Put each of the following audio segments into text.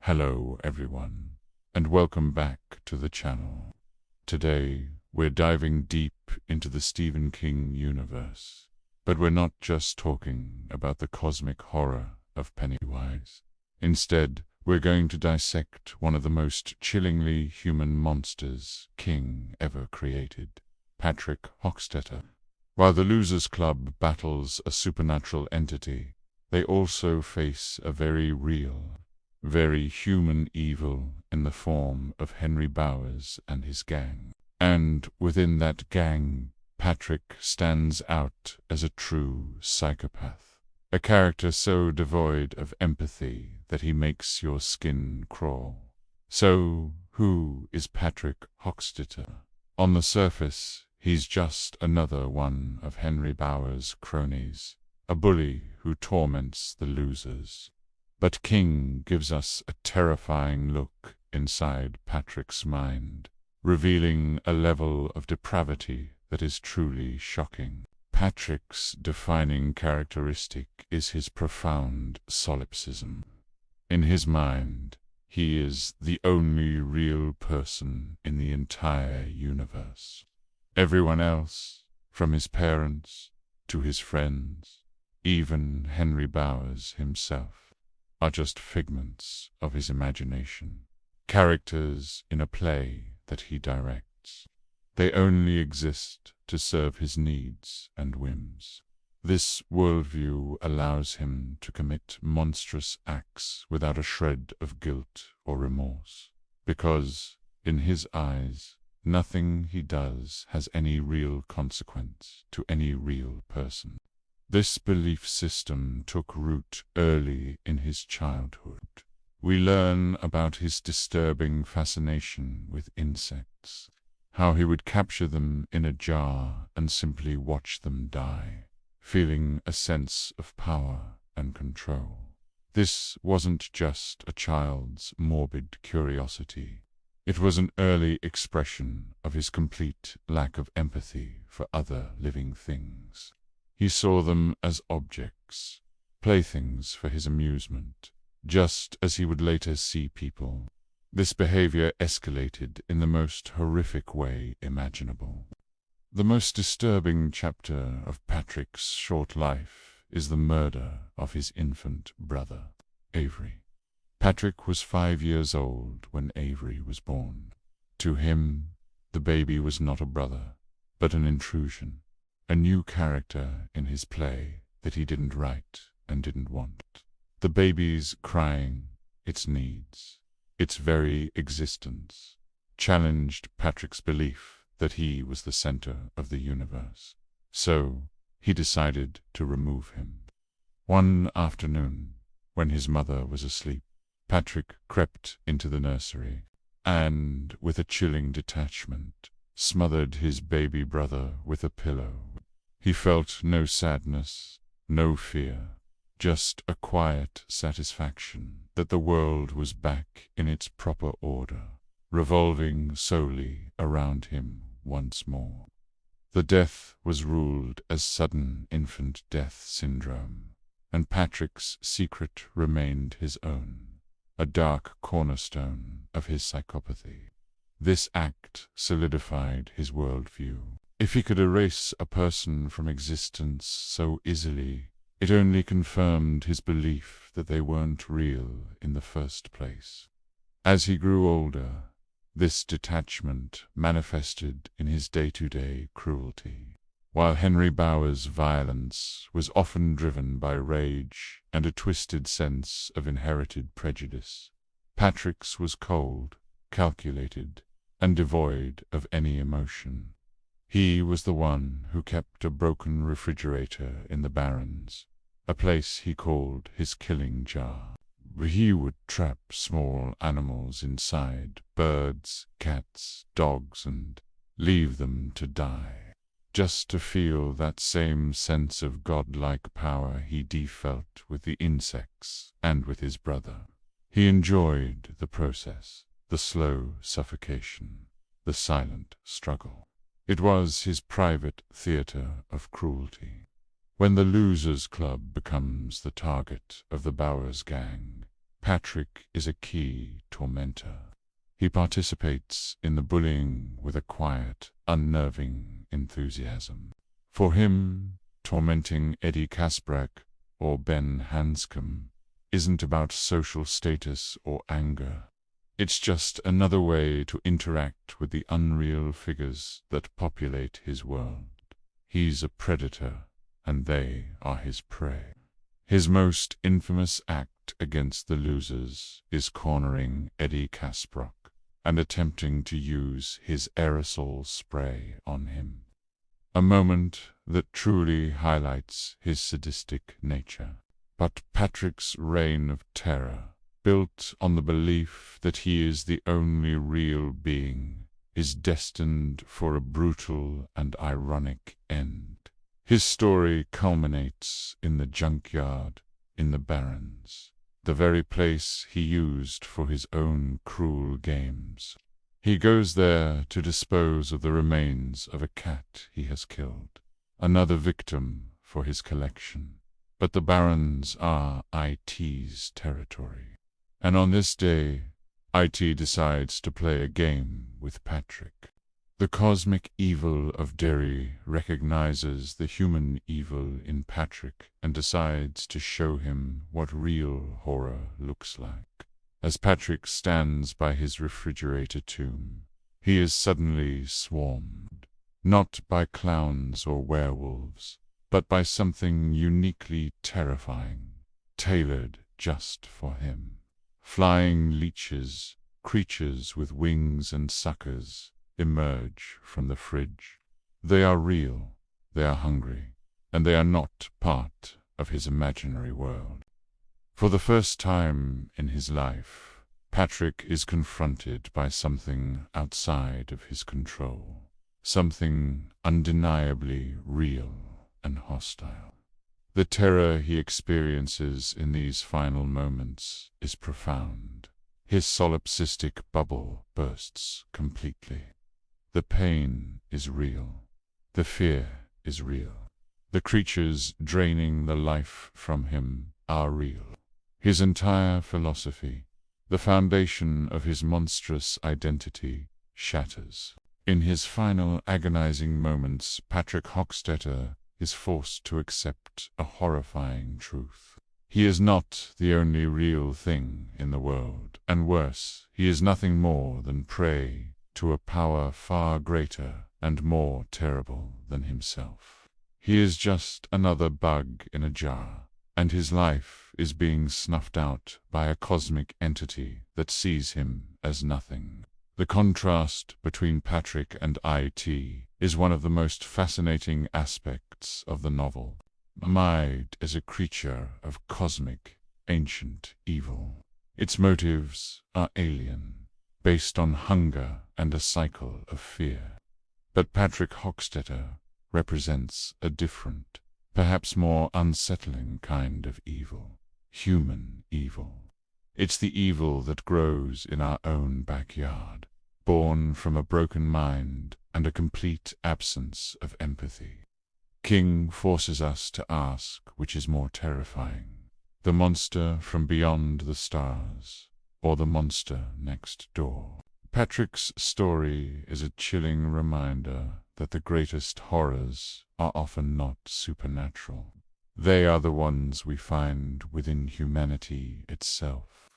Hello everyone, and welcome back to the channel. Today, we're diving deep into the Stephen King universe. But we're not just talking about the cosmic horror of Pennywise. Instead, we're going to dissect one of the most chillingly human monsters King ever created, Patrick Hockstetter. While the Losers Club battles a supernatural entity, they also face a very real, very human evil in the form of Henry Bowers and his gang. And within that gang, Patrick stands out as a true psychopath. A character so devoid of empathy that he makes your skin crawl. So, who is Patrick Hockstetter? On the surface, he's just another one of Henry Bowers' cronies, a bully who torments the losers. But King gives us a terrifying look inside Patrick's mind, revealing a level of depravity that is truly shocking. Patrick's defining characteristic is his profound solipsism. In his mind, he is the only real person in the entire universe. Everyone else, from his parents to his friends, even Henry Bowers himself, are just figments of his imagination, characters in a play that he directs. They only exist to serve his needs and whims. This worldview allows him to commit monstrous acts without a shred of guilt or remorse, because, in his eyes, nothing he does has any real consequence to any real person. This belief system took root early in his childhood. We learn about his disturbing fascination with insects, how he would capture them in a jar and simply watch them die, feeling a sense of power and control. This wasn't just a child's morbid curiosity. It was an early expression of his complete lack of empathy for other living things. He saw them as objects, playthings for his amusement, just as he would later see people. This behavior escalated in the most horrific way imaginable. The most disturbing chapter of Patrick's short life is the murder of his infant brother, Avery. Patrick was 5 years old when Avery was born. To him, the baby was not a brother, but an intrusion, a new character in his play that he didn't write and didn't want. The baby's crying, its needs, its very existence, challenged Patrick's belief that he was the center of the universe. So, he decided to remove him. One afternoon, when his mother was asleep, Patrick crept into the nursery, and, with a chilling detachment, smothered his baby brother with a pillow. He felt no sadness, no fear, just a quiet satisfaction that the world was back in its proper order, revolving solely around him once more. The death was ruled as sudden infant death syndrome, and Patrick's secret remained his own, a dark cornerstone of his psychopathy. This act solidified his worldview. If he could erase a person from existence so easily, it only confirmed his belief that they weren't real in the first place. As he grew older, this detachment manifested in his day-to-day cruelty. While Henry Bowers' violence was often driven by rage and a twisted sense of inherited prejudice, Patrick's was cold, calculated, and devoid of any emotion. He was the one who kept a broken refrigerator in the Barrens, a place he called his killing jar. He would trap small animals inside, birds, cats, dogs, and leave them to die, just to feel that same sense of godlike power he felt with the insects and with his brother. He enjoyed the process, the slow suffocation, the silent struggle. It was his private theater of cruelty. When the Losers Club becomes the target of the Bowers gang, Patrick is a key tormentor. He participates in the bullying with a quiet, unnerving enthusiasm. For him, tormenting Eddie Kasprak or Ben Hanscom isn't about social status or anger. It's just another way to interact with the unreal figures that populate his world. He's a predator, and they are his prey. His most infamous act against the losers is cornering Eddie Kasprak and attempting to use his aerosol spray on him. A moment that truly highlights his sadistic nature. But Patrick's reign of terror, built on the belief that he is the only real being, is destined for a brutal and ironic end. His story culminates in the junkyard in the Barrens, the very place he used for his own cruel games. He goes there to dispose of the remains of a cat he has killed, another victim for his collection. But the Barrens are IT's territory. And on this day, IT decides to play a game with Patrick. The cosmic evil of Derry recognizes the human evil in Patrick and decides to show him what real horror looks like. As Patrick stands by his refrigerator tomb, he is suddenly swarmed, not by clowns or werewolves, but by something uniquely terrifying, tailored just for him. Flying leeches, creatures with wings and suckers, emerge from the fridge. They are real, they are hungry, and they are not part of his imaginary world. For the first time in his life, Patrick is confronted by something outside of his control, something undeniably real and hostile. The terror he experiences in these final moments is profound. His solipsistic bubble bursts completely. The pain is real. The fear is real. The creatures draining the life from him are real. His entire philosophy, the foundation of his monstrous identity, shatters. In his final agonizing moments, Patrick Hockstetter is forced to accept a horrifying truth. He is not the only real thing in the world, and worse, he is nothing more than prey to a power far greater and more terrible than himself. He is just another bug in a jar, and his life is being snuffed out by a cosmic entity that sees him as nothing. The contrast between Patrick and IT is one of the most fascinating aspects of the novel. Mind is a creature of cosmic, ancient evil. Its motives are alien, based on hunger and a cycle of fear. But Patrick Hockstetter represents a different, perhaps more unsettling kind of evil. Human evil. It's the evil that grows in our own backyard, born from a broken mind and a complete absence of empathy. King forces us to ask which is more terrifying, the monster from beyond the stars, or the monster next door. Patrick's story is a chilling reminder that the greatest horrors are often not supernatural. They are the ones we find within humanity itself.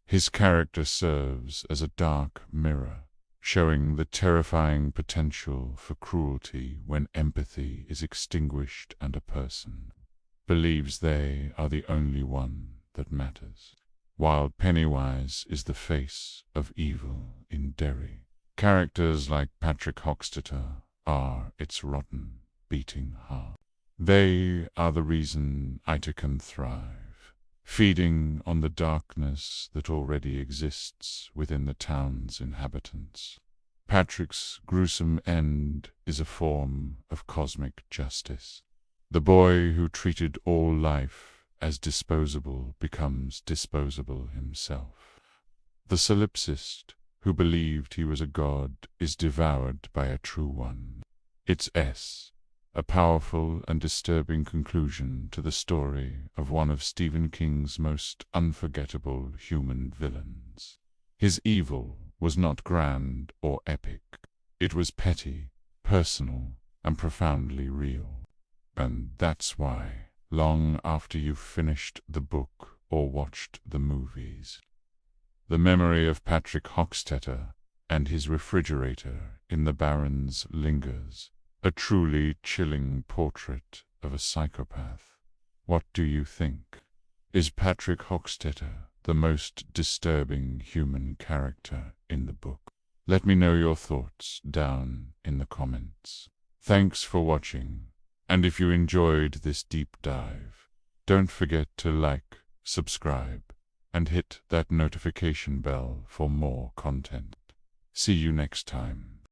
His character serves as a dark mirror, showing the terrifying potential for cruelty when empathy is extinguished and a person believes they are the only one that matters. While Pennywise is the face of evil in Derry, characters like Patrick Hockstetter are its rotten, beating heart. They are the reason Ita can thrive, feeding on the darkness that already exists within the town's inhabitants. Patrick's gruesome end is a form of cosmic justice. The boy who treated all life as disposable becomes disposable himself. The solipsist who believed he was a god is devoured by a true one. It's a powerful and disturbing conclusion to the story of one of Stephen King's most unforgettable human villains. His evil was not grand or epic. It was petty, personal, and profoundly real. And that's why, long after you've finished the book or watched the movies, the memory of Patrick Hockstetter and his refrigerator in the Barrens lingers, a truly chilling portrait of a psychopath. What do you think? Is Patrick Hockstetter the most disturbing human character in the book? Let me know your thoughts down in the comments. Thanks for watching, and if you enjoyed this deep dive, don't forget to like, subscribe, and hit that notification bell for more content. See you next time.